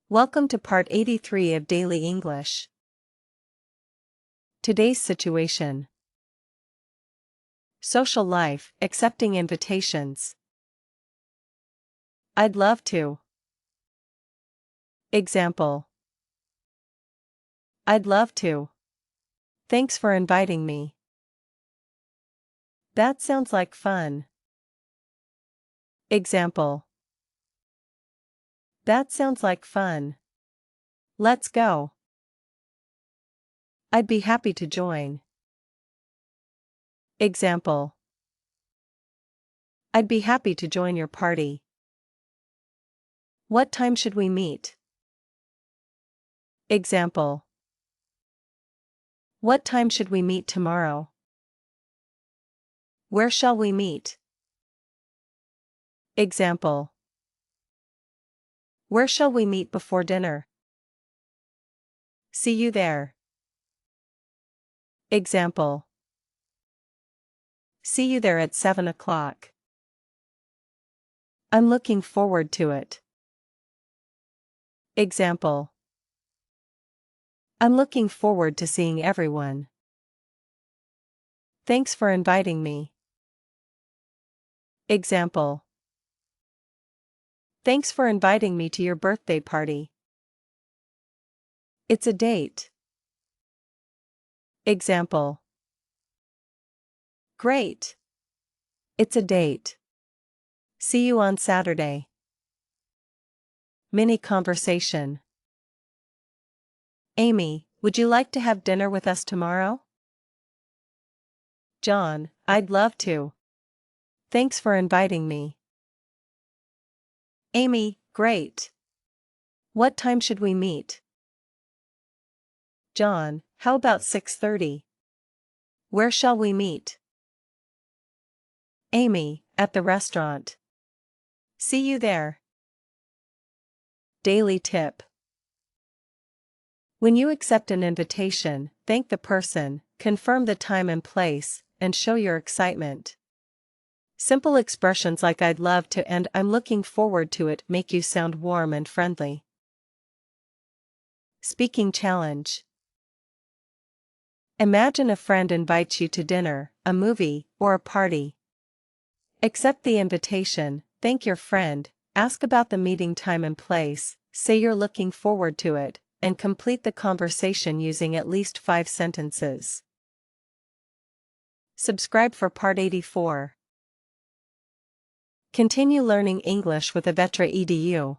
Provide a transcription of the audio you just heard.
Welcome to part 83 of Daily English. Today's situation. Social life, accepting invitations. I'd love to. Example. I'd love to. Thanks for inviting me. That sounds like fun. Example. That sounds like fun. Let's go. I'd be happy to join. Example. I'd be happy to join your party. What time should we meet? Example. What time should we meet tomorrow? Where shall we meet? Example. Where shall we meet before dinner? See you there. Example. See you there at 7 o'clock. I'm looking forward to it. Example. I'm looking forward to seeing everyone. Thanks for inviting me. Example. Thanks for inviting me to your birthday party. It's a date. Example. Great. It's a date. See you on Saturday. Mini conversation. Amy, would you like to have dinner with us tomorrow? John, I'd love to. Thanks for inviting me. Amy, great. What time should we meet? John, how about 6:30? Where shall we meet? Amy, at the restaurant. See you there. Daily tip. When you accept an invitation, thank the person, confirm the time and place, and show your excitement. Simple expressions like I'd love to and I'm looking forward to it make you sound warm and friendly. Speaking challenge. Imagine a friend invites you to dinner, a movie, or a party. Accept the invitation, thank your friend, ask about the meeting time and place, say you're looking forward to it, and complete the conversation using at least 5 sentences. Subscribe for part 84. Continue learning English with Avetra edu.